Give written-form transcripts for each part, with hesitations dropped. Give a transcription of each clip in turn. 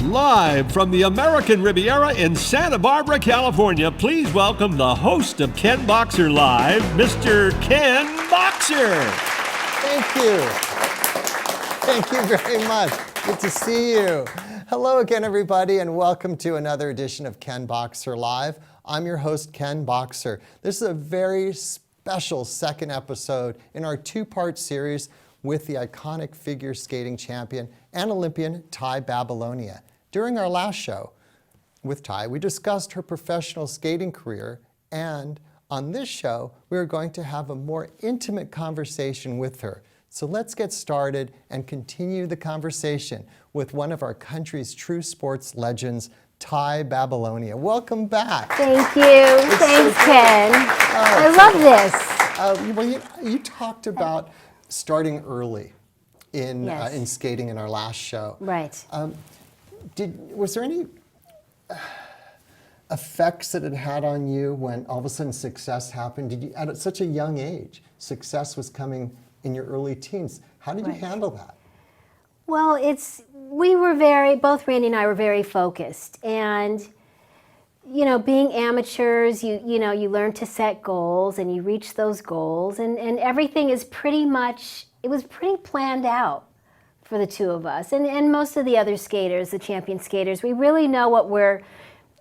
Live from the American Riviera in Santa Barbara, California, please welcome the host of Ken Boxer Live, Mr. Ken Boxer. Thank you. Thank you very much. Good to see you. Hello again, everybody, and welcome to another edition of Ken Boxer Live. I'm your host, Ken Boxer. This is a very special second episode in our two-part series with the iconic figure skating champion and Olympian Tai Babilonia. During our last show with Tai, we discussed her professional skating career, and on this show, we are going to have a more intimate conversation with her. So let's get started and continue the conversation with one of our country's true sports legends, Tai Babilonia. Welcome back. Thank you. Thanks, Ken. I love this. Well, you talked about starting early in skating in our last show. Right. Was there any effects that it had on you when all of a sudden success happened? Did you, at such a young age, success was coming in your early teens? How did you handle that? Well, both Randy and I were very focused, and you know, being amateurs, you learn to set goals and you reach those goals, and everything is pretty planned out for the two of us, and most of the other skaters, the champion skaters, we really know what we're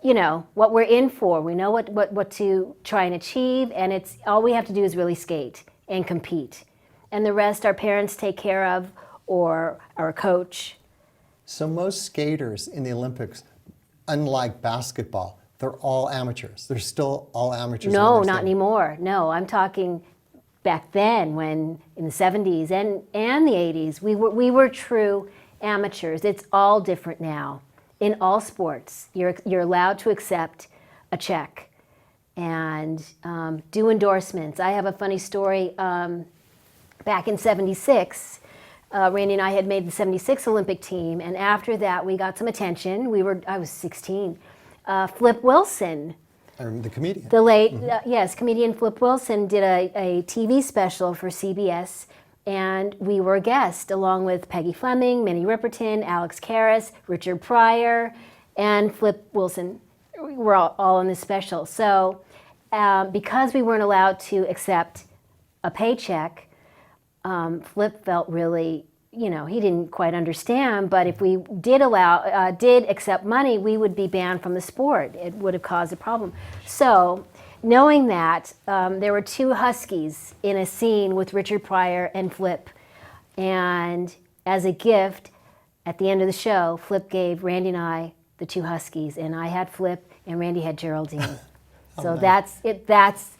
in for. We know what to try and achieve, and it's all we have to do is really skate and compete, and the rest our parents take care of or our coach. So most skaters in the Olympics, unlike basketball, they're all amateurs. They're still all amateurs. No, not anymore. No, I'm talking back then, when in the 70s and the 80s, we were true amateurs. It's all different now. In all sports, you're allowed to accept a check and do endorsements. I have a funny story. Back in '76, Randy and I had made the '76 Olympic team, and after that, we got some attention. I was 16. Flip Wilson, the comedian. The late, comedian Flip Wilson did a TV special for CBS, and we were a guest along with Peggy Fleming, Minnie Riperton, Alex Karras, Richard Pryor, and Flip Wilson. We were all in this special. So because we weren't allowed to accept a paycheck, Flip felt really, he didn't quite understand, but if we did accept money, we would be banned from the sport. It would have caused a problem. So knowing that, there were two Huskies in a scene with Richard Pryor and Flip. And as a gift, at the end of the show, Flip gave Randy and I the two Huskies, and I had Flip and Randy had Geraldine. So nice. That's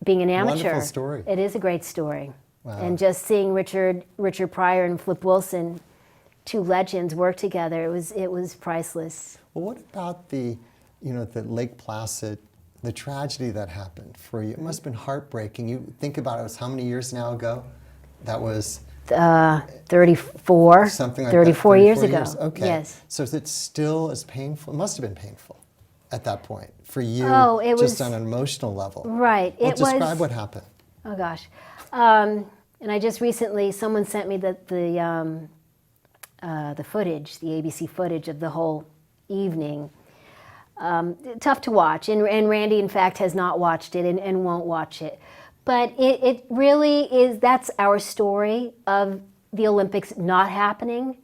being an amateur. Wonderful story. It is a great story. Wow. And just seeing Richard Pryor and Flip Wilson, two legends, work together, it was priceless. Well, what about the Lake Placid, the tragedy that happened for you? It must have been heartbreaking. You think about it, was how many years now ago? That was 34. Something like 34 that. 34 years ago. Okay. Yes. So is it still as painful? It must have been painful at that point for you, on an emotional level. Right. Well, describe what happened. Oh gosh. And I just recently, someone sent me the footage, the ABC footage of the whole evening. Tough to watch, and Randy, in fact, has not watched it and won't watch it. But it really is, that's our story of the Olympics not happening,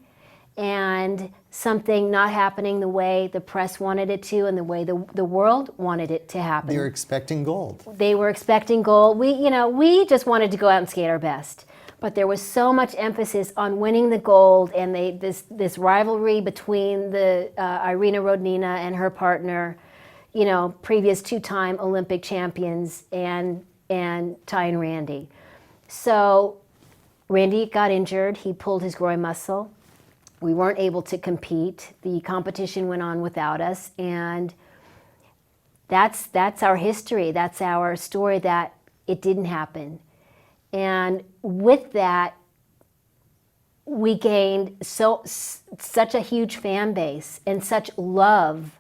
and something not happening the way the press wanted it to and the way the world wanted it to happen. They were expecting gold. They were expecting gold. We just wanted to go out and skate our best. But there was so much emphasis on winning the gold, and this rivalry between the Irina Rodnina and her partner, previous two-time Olympic champions, and Tai and Randy. So Randy got injured. He pulled his groin muscle. We weren't able to compete. The competition went on without us, and that's our history. That's our story, that it didn't happen. And with that, we gained such a huge fan base and such love.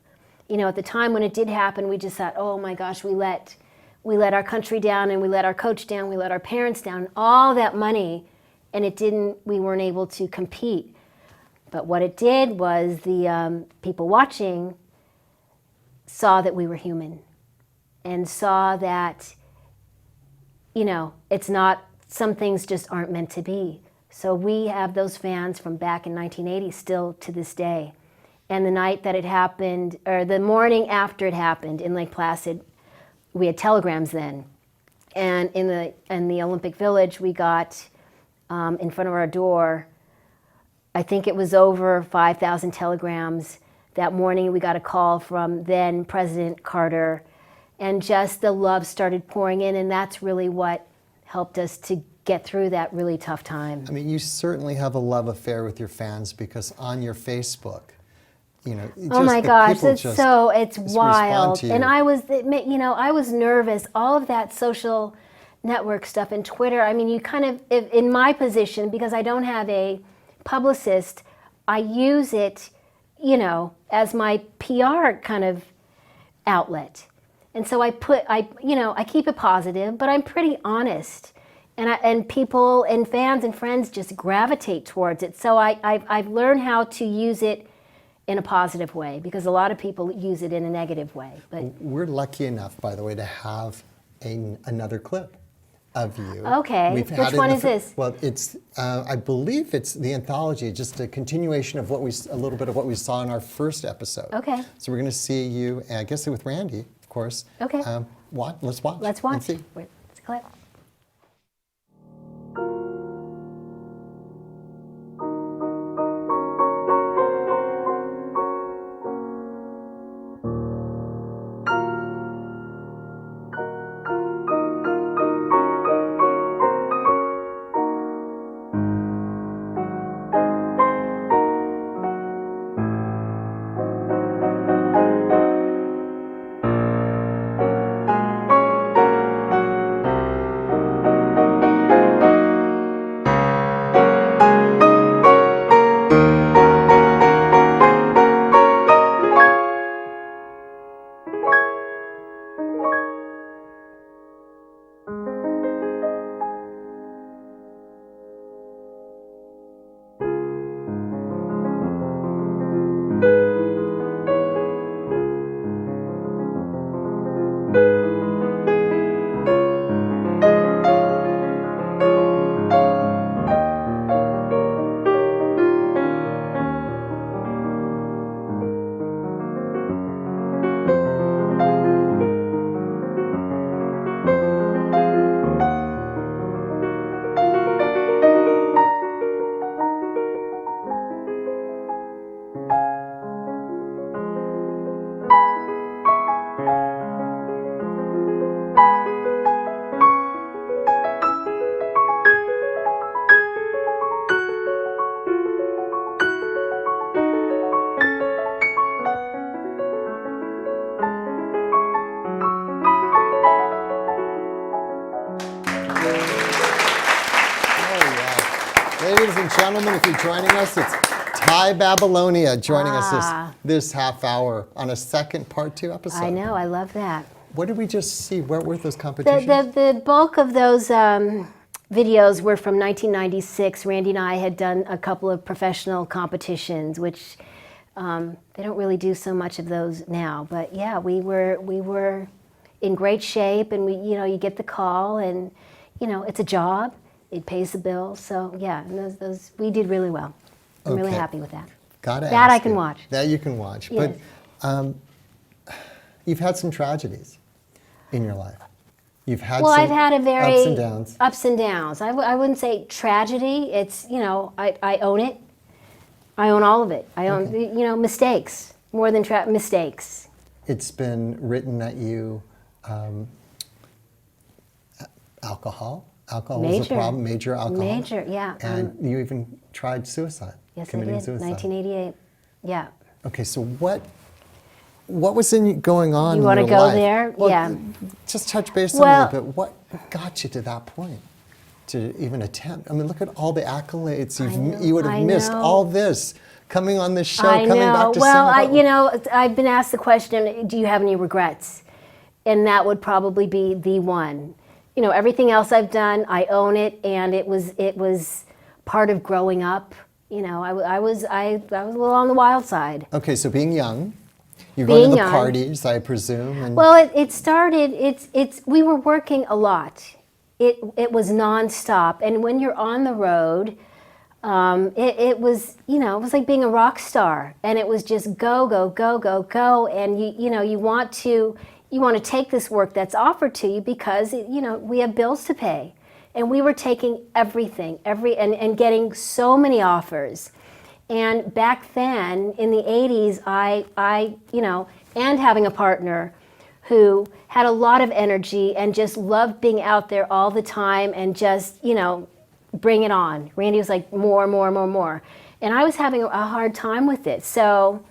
At the time when it did happen, we just thought, oh my gosh, we let our country down, and we let our coach down, we let our parents down, all that money, and we weren't able to compete. But what it did was the people watching saw that we were human and saw that, you know, it's not, some things just aren't meant to be. So we have those fans from back in 1980 still to this day. And the night that it happened, or the morning after it happened in Lake Placid, we had telegrams then. And in the Olympic Village, we got in front of our door, I think it was over 5,000 telegrams. That morning we got a call from then President Carter, and just the love started pouring in, and that's really what helped us to get through that really tough time. I mean, you certainly have a love affair with your fans, because on your Facebook, you know, oh my gosh, it's just wild. And I was, you know, I was nervous. All of that social network stuff and Twitter. I mean, you kind of, in my position, because I don't have a publicist, I use it, you know, as my PR kind of outlet. And so I keep it positive, but I'm pretty honest. And people and fans and friends just gravitate towards it. So I've learned how to use it in a positive way, because a lot of people use it in a negative way. But we're lucky enough, by the way, to have another clip of you. Okay, which one is this? Well, it's, I believe it's the anthology, just a continuation of a little bit of what we saw in our first episode. Okay. So we're going to see you, I guess with Randy, of course. Okay. Let's watch. Let's watch. And see. It's a clip. Ladies and gentlemen, if you're joining us, it's Tai Babilonia joining us this half hour on a second part 2 episode. I know, I love that. What did we just see? What were those competitions? The bulk of those videos were from 1996. Randy and I had done a couple of professional competitions, which they don't really do so much of those now. But yeah, we were in great shape, and you get the call, and it's a job. It pays the bills. So yeah, and those we did really well. I'm really happy with that. That I can watch. That you can watch. Yes. But you've had some tragedies in your life. You've had I've had a very ups and downs. Ups and downs. I wouldn't say tragedy. It's I own it. I own all of it. I own mistakes more than mistakes. It's been written that you alcohol was a problem. Major alcohol. Major, yeah. And you even tried suicide. Yes, committing I did. suicide. 1988. Yeah. Okay, so what was going on in you want your to go life? there? Well, yeah. Just touch base on a little bit. What got you to that point to even attempt? I mean, look at all the accolades you would have missed. All this coming on this show, coming back to Well, I've been asked the question, do you have any regrets? And that would probably be the one. Everything else I've done, I own it, and it was part of growing up I was a little on the wild side. Okay, so being young, you're Being going to the young. parties, I presume. And Well, it started. We were working a lot. It was nonstop, and when you're on the road, it was it was like being a rock star, and it was just go go go go go, and you want to take this work that's offered to you because we have bills to pay, and we were taking everything and getting so many offers. And back then, in the 80s, and having a partner who had a lot of energy and just loved being out there all the time and just, bring it on. Randy was like, more, more, more, more. And I was having a hard time with it. So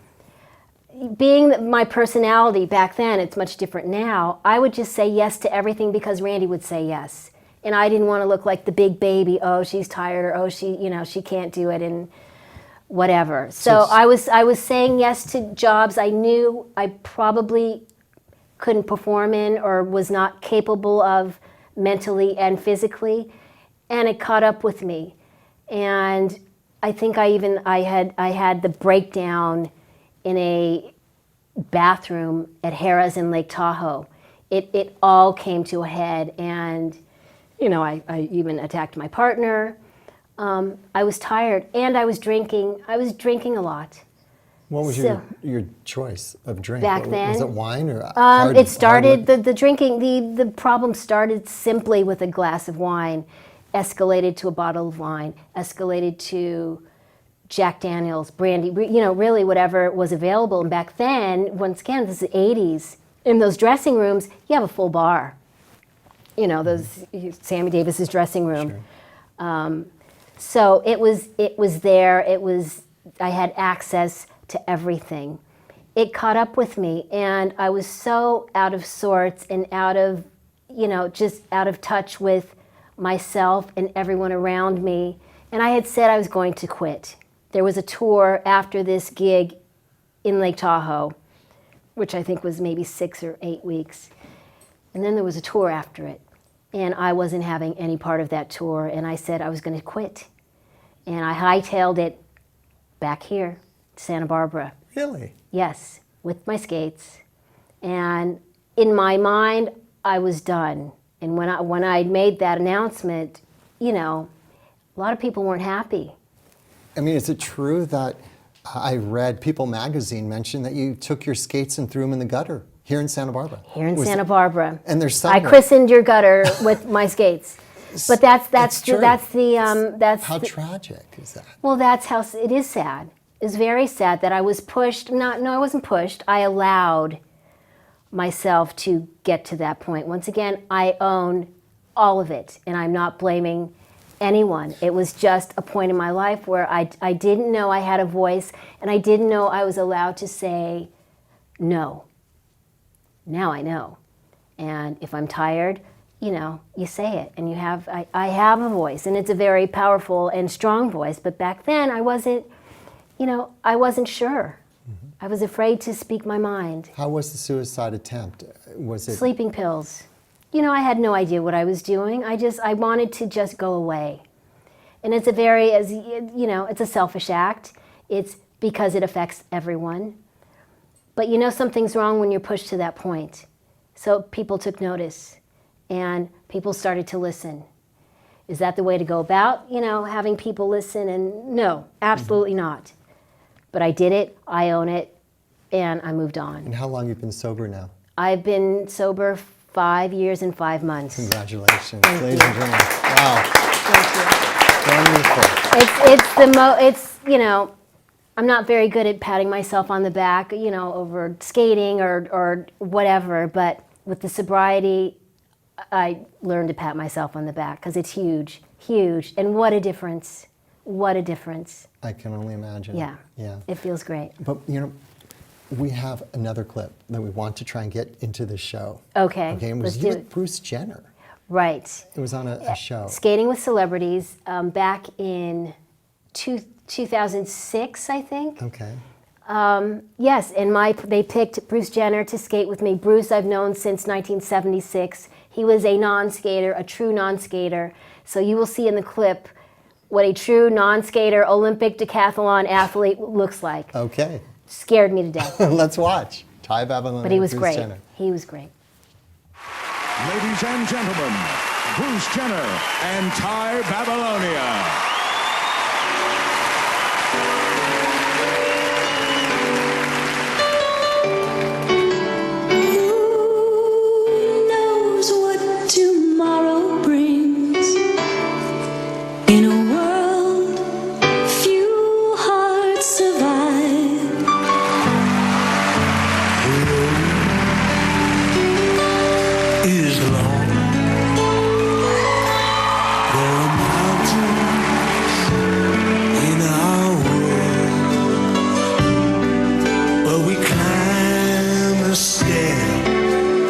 being my personality back then, it's much different now, I would just say yes to everything because Randy would say yes. And I didn't want to look like the big baby, oh, she's tired, or oh, she can't do it, and whatever. So I was saying yes to jobs I knew I probably couldn't perform in or was not capable of mentally and physically, and it caught up with me. And I think I had the breakdown in a bathroom at Harrah's in Lake Tahoe. It all came to a head, and I even attacked my partner. I was tired, and I was drinking. I was drinking a lot. what was your choice of drink? Back then, was it wine or it started the drinking. The problem started simply with a glass of wine, escalated to a bottle of wine, escalated to Jack Daniels, brandy. Really whatever was available. And back then, once again, this is the 80s. In those dressing rooms, you have a full bar. Those Sammy Davis's dressing room. Sure. So it was there. I had access to everything. It caught up with me, and I was so out of sorts and out of, just out of touch with myself and everyone around me. And I had said I was going to quit. There was a tour after this gig in Lake Tahoe, which I think was maybe 6 or 8 weeks. And then there was a tour after it. And I wasn't having any part of that tour, and I said I was going to quit. And I hightailed it back here to Santa Barbara. Really? Yes, with my skates. And in my mind, I was done. And when I made that announcement, a lot of people weren't happy. I mean, is it true that I read People magazine mention that you took your skates and threw them in the gutter here in Santa Barbara? Here in Santa Barbara. And there's I christened your gutter with my skates. But that's true. How tragic is that? Well, that's how it is sad. It's very sad that I was pushed. No, I wasn't pushed. I allowed myself to get to that point. Once again, I own all of it, and I'm not blaming anyone. It was just a point in my life where I didn't know I had a voice, and I didn't know I was allowed to say no. Now I know. And if I'm tired, you say it, and I have a voice, and it's a very powerful and strong voice. But back then I wasn't sure. Mm-hmm. I was afraid to speak my mind. How was the suicide attempt? Was it sleeping pills? I had no idea what I was doing. I wanted to just go away. And it's it's a selfish act. It's because it affects everyone. But something's wrong when you're pushed to that point. So people took notice, and people started to listen. Is that the way to go about, having people listen? And no, absolutely not. But I did it, I own it, and I moved on. And how long have you been sober now? I've been sober 5 years and 5 months. Congratulations, Thank ladies you. and gentlemen. Wow, wonderful. I'm not very good at patting myself on the back, over skating or whatever, but with the sobriety, I learned to pat myself on the back because it's huge, huge. And what a difference. What a difference. I can only imagine. Yeah. It feels great. But, we have another clip that we want to try and get into the show. Okay, Okay, and it was let's you do with it. Bruce Jenner. Right. It was on a show. Skating with Celebrities back in 2006, I think. Okay. Yes, and they picked Bruce Jenner to skate with me. Bruce I've known since 1976. He was a non-skater, a true non-skater. So you will see in the clip what a true non-skater Olympic decathlon athlete looks like. Okay. Scared me to death. Let's watch. Tai Babilonia. But he was Bruce great. Jenner. He was great. Ladies and gentlemen, Bruce Jenner and Tai Babilonia. Who knows what tomorrow brings? In a world few hearts survive. Is long. There are mountains in our world, but we climb a stair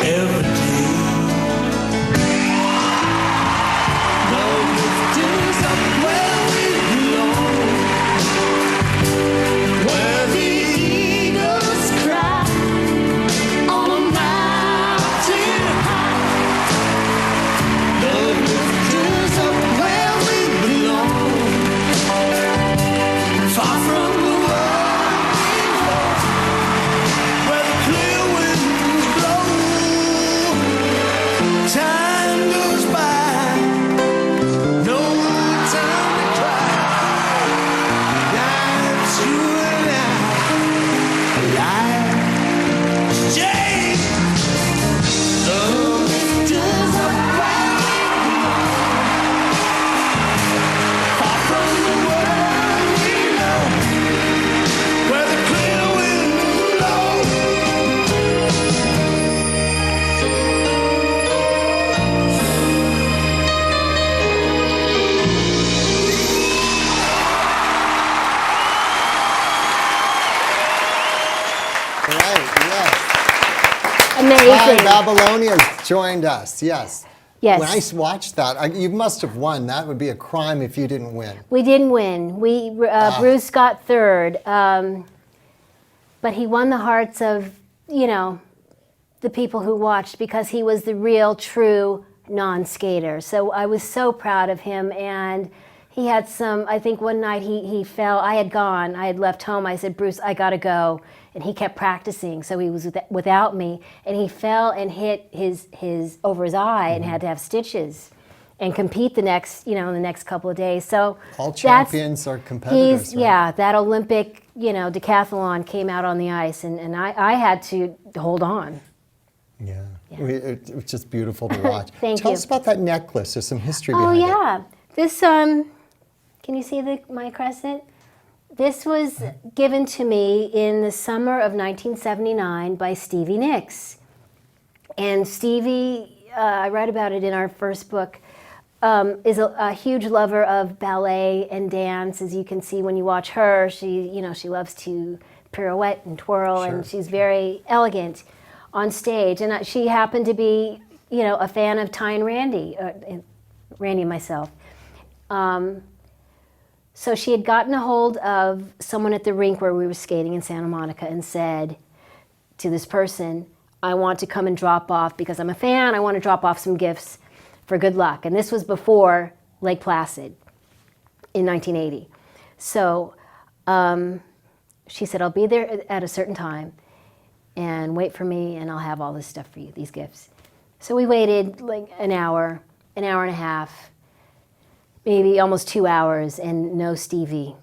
every day. The lifters up where we belong, where the eagles cry on a mountain high. The lifters up where we belong, far from the world we know, where the clear winds blow. Time goes by, no time to cry. Life's you and I, life's changed. The lifters up where we belong, far from the world we know, where the clear winds blow. Right, yes. Tai Amazing. Babilonia joined us, yes. Yes. When I watched that, you must have won. That would be a crime if you didn't win. We didn't win. Bruce got third, but he won the hearts of, the people who watched because he was the real, true non-skater. So I was so proud of him, and he had I think one night he fell. I had left home. I said, Bruce, I gotta go. And he kept practicing, so he was without me, and he fell and hit his over his eye and had to have stitches and compete the next couple of days. So All champions are competitors, right? Yeah, that Olympic, decathlon came out on the ice, and I had to hold on. Yeah. It was just beautiful to watch. Thank Tell you. us about that necklace. There's some history Oh behind it. yeah, this can you see my crescent? This was given to me in the summer of 1979 by Stevie Nicks. And Stevie, I write about it in our first book, is a huge lover of ballet and dance. As you can see when you watch her, she loves to pirouette and twirl, Sure. and she's very elegant on stage. And she happened to be, a fan of Tai and Randy, Randy and myself. So she had gotten a hold of someone at the rink where we were skating in Santa Monica and said to this person, I want to come and drop off, because I'm a fan, I want to drop off some gifts for good luck. And this was before Lake Placid in 1980. So she said, I'll be there at a certain time and wait for me, and I'll have all this stuff for you, these gifts. So we waited like an hour and a half, maybe almost 2 hours, and no Stevie.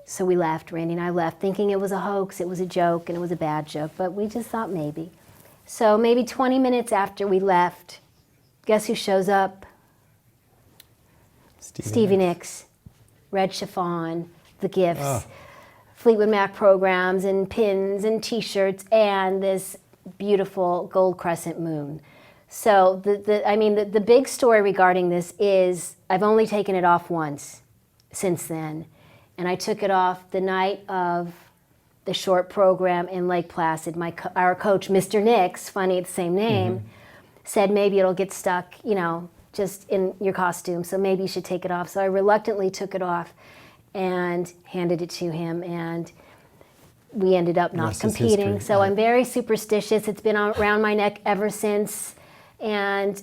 So we left, Randy and I left, thinking it was a hoax, it was a joke, and it was a bad joke, but we just thought maybe. So maybe 20 minutes after we left, guess who shows up? Stevie Nicks, red chiffon, the gifts, Fleetwood Mac programs, and pins, and t-shirts, and this beautiful gold crescent moon. So the big story regarding this is I've only taken it off once since then. And I took it off the night of the short program in Lake Placid. Our coach, Mr. Nicks, funny, it's the same name, said maybe it'll get stuck, just in your costume, so maybe you should take it off. So I reluctantly took it off and handed it to him, and we ended up not competing. history, So right. I'm very superstitious. It's been around my neck ever since. And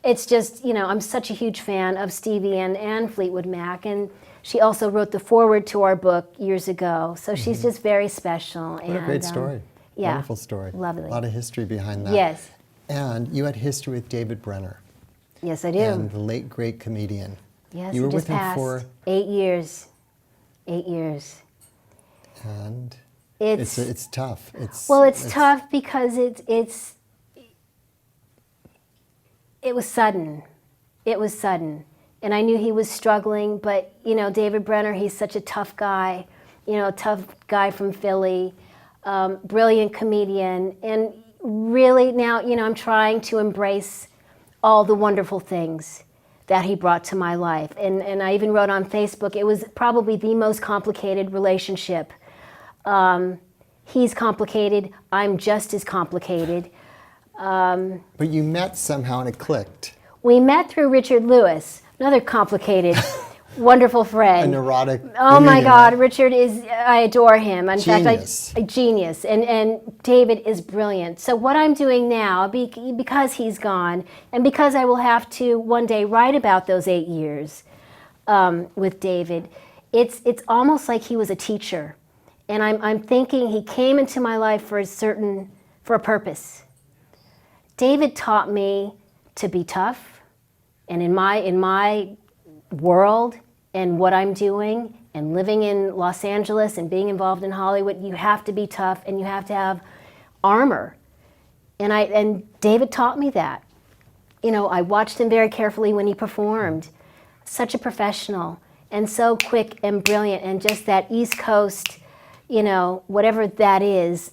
it's just, I'm such a huge fan of Stevie and Fleetwood Mac, and she also wrote the foreword to our book years ago. So she's just very special. What a great story. Yeah. Wonderful story. Lovely. A lot of history behind that. Yes. And you had history with David Brenner. Yes, I do. And the late, great comedian. Yes, you were he with just him passed. for... 8 years. 8 years. And It's tough. It's tough because it was sudden. It was sudden. And I knew he was struggling, but, David Brenner, he's such a tough guy, tough guy from Philly, brilliant comedian. And really now, I'm trying to embrace all the wonderful things that he brought to my life. And I even wrote on Facebook, it was probably the most complicated relationship. He's complicated, I'm just as complicated. But you met somehow and it clicked. We met through Richard Lewis, another complicated, wonderful friend. A neurotic. Oh my comedian, God, right? Richard I adore him. In Genius. fact, a genius. And David is brilliant. So what I'm doing now, because he's gone, and because I will have to one day write about those 8 years with David, it's almost like he was a teacher. And I'm thinking he came into my life for a purpose. David taught me to be tough. And in my world and what I'm doing and living in Los Angeles and being involved in Hollywood, you have to be tough and you have to have armor. And David taught me that. I watched him very carefully when he performed. Such a professional and so quick and brilliant, and just that East Coast, whatever that is,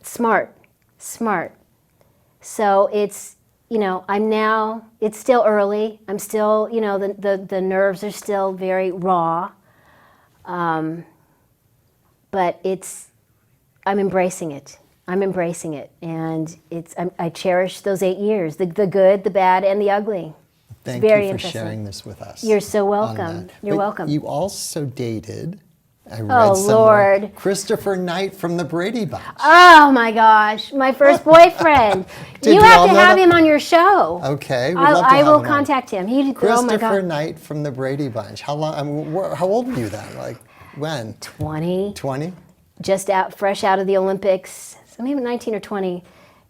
smart. So it's, it's still early. I'm still, the nerves are still very raw. But I'm embracing it. And I cherish those 8 years, the good, the bad, and the ugly. Thank very you for interesting. sharing this with us. You're so on welcome. that. You're But welcome. You also dated, I read Oh, somewhere, Lord. Christopher Knight from the Brady Bunch. Oh my gosh, my first boyfriend. Did You we have all to know have that? him on your show. Okay, we'd love to I have will him on. contact him. Oh my Christopher God. Knight from the Brady Bunch. How long? How old were you then? Like when? 20. 20. Just fresh out of the Olympics, so maybe 19 or 20.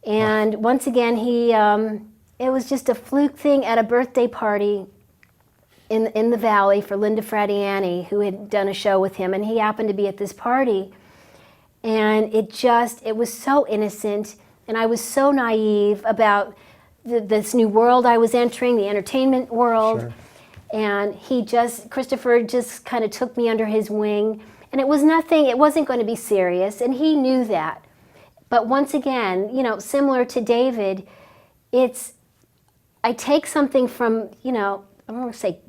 And once again, it was just a fluke thing at a birthday party in the Valley for Linda Fradiani, who had done a show with him, and he happened to be at this party. And it was so innocent, and I was so naive about this new world I was entering, the entertainment world. Sure. And Christopher just kind of took me under his wing. And it wasn't going to be serious, and he knew that. But once again, similar to David, I take something from, I don't want to say,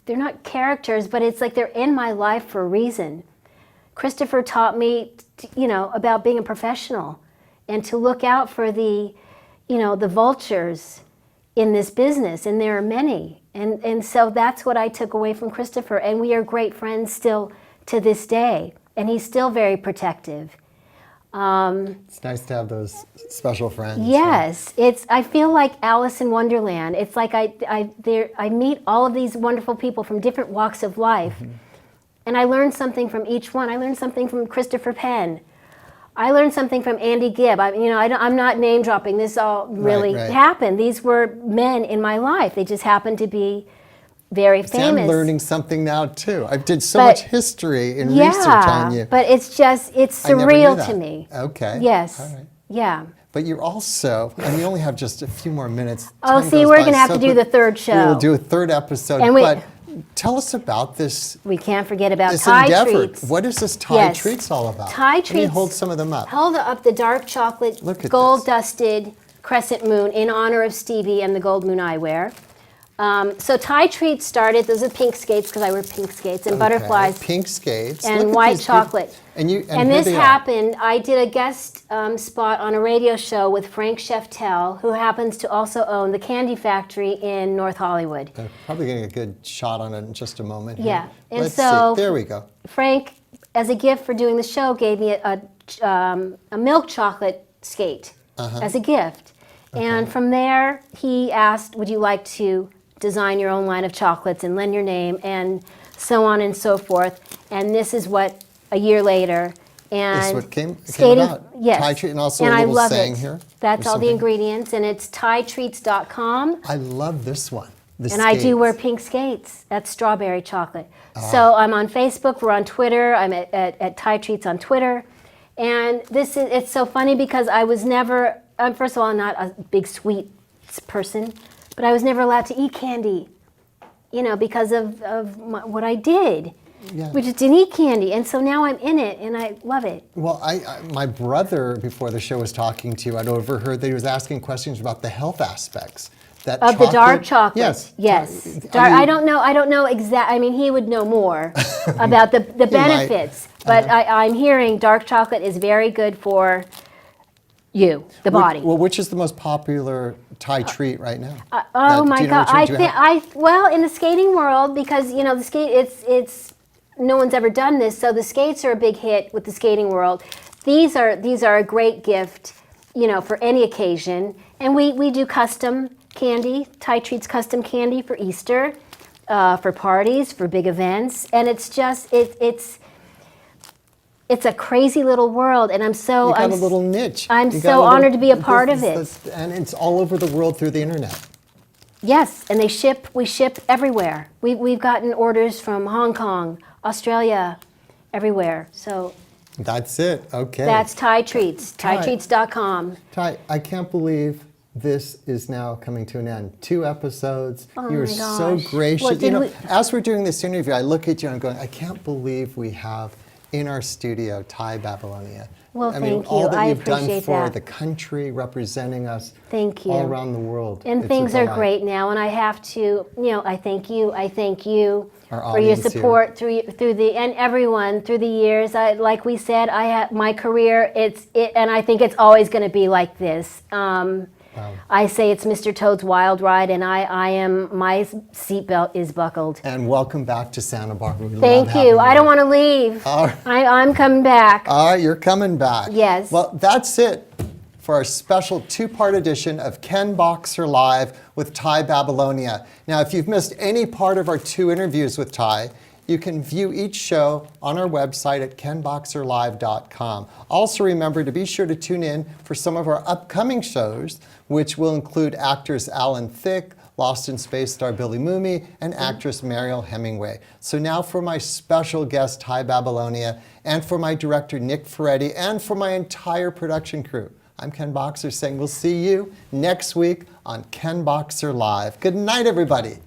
they're not characters, but it's like they're in my life for a reason. Christopher taught me, about being a professional and to look out for the vultures in this business, and there are many. And so that's what I took away from Christopher, and we are great friends still to this day, and he's still very protective. It's nice to have those special friends. Yes, I feel like Alice in Wonderland. It's like I meet all of these wonderful people from different walks of life, and I learn something from each one. I learned something from Christopher Penn. I learned something from Andy Gibb. I'm not name dropping. This all really Right. happened. These were men in my life. They just happened to be very See, famous. I'm learning something now too. I did so But- much history in research on you. But it's I never knew surreal that. to me. Okay. Yes. All right. Yeah. But you're also, and we only have just a few more minutes. Oh, Time see, goes we're by going to have so to do quick. the third show. We will do a third episode. And but tell us about this We can't forget about this Thai endeavor. treats. What is this Thai Yes. treats all about? Thai Let me treats. hold some of them up. Hold up the dark chocolate, Look at gold-dusted crescent moon in honor of Stevie and the gold moon I wear. So Thai treats started, those are pink skates because I wear pink skates, and butterflies. Pink skates. And Look at white these chocolate. And here this they are. happened, I did a guest spot on a radio show with Frank Sheftel, who happens to also own the candy factory in North Hollywood. Probably getting a good shot on it in just a moment. here. Yeah, and Let's so- see. There we go. Frank, as a gift for doing the show, gave me a milk chocolate skate as a gift. And from there, he asked, would you like to design your own line of chocolates and lend your name and so on and so forth. And this is what, a year later, and This is what came skating, about. yes. Thai treat, and also a I little love saying it. here. That's or all the something. ingredients, and it's ThaiTreats.com. I love this one. The And I do wear skates. pink skates. That's strawberry chocolate. So I'm on Facebook. We're on Twitter. I'm at Thai Treats on Twitter. And it's so funny because I was never, first of all, I'm not a big sweets person, but I was never allowed to eat candy, because of what I did. Yeah. We just didn't eat candy. And so now I'm in it, and I love it. Well, my brother, before the show was talking to you, I'd overheard that he was asking questions about the health aspects. That Of the dark chocolate. Yes. Yes. I I mean- don't know exact. I mean, he would know more about the benefits. But I'm hearing dark chocolate is very good for you, the body. Well, which is the most popular Thai treat right now? Oh my do you know God! which one I do you think have? well, in the skating world, because the skate, it's no one's ever done this, so the skates are a big hit with the skating world. These are a great gift, for any occasion, and we do custom candy, Thai Treats custom candy for Easter, for parties, for big events, and it's just it's a crazy little world, and You got a little niche. I'm You got so a little- honored to be a part of it. And it's all over the world through the internet. Yes, and we ship everywhere. We've gotten orders from Hong Kong, Australia, everywhere. So That's it. Okay. that's Thai Treats, Thai. ThaiTreats.com. Ty, I can't believe this is now coming to an end. 2 episodes. Oh you were my so gosh. gracious. Well, did we- As we're doing this interview, I look at you and I'm going, I can't believe we have in our studio Tai Babilonia. Well, I mean, thank all you. that I you've done appreciate for that. the country, representing us Thank you. all around the world. And It's a things are delight. great now, and I have to, I thank you. I thank you Our for your audience here. support through the and everyone through the years. Like we said, I have my career. And I think it's always going to be like this. I say it's Mr. Toad's wild ride, and my seatbelt is buckled. And welcome back to Santa Barbara. We Thank love having you. I don't want to leave. All right. I'm coming back. All right, you're coming back. Yes. Well, that's it for our special 2-part edition of Ken Boxer Live with Tai Babilonia. Now, if you've missed any part of our 2 interviews with Tai, you can view each show on our website at kenboxerlive.com. Also remember to be sure to tune in for some of our upcoming shows, which will include actors Alan Thicke, Lost in Space star Billy Mooney, and actress Mariel Hemingway. So now for my special guest, Tai Babilonia, and for my director, Nick Ferretti, and for my entire production crew, I'm Ken Boxer saying we'll see you next week on Ken Boxer Live. Good night, everybody.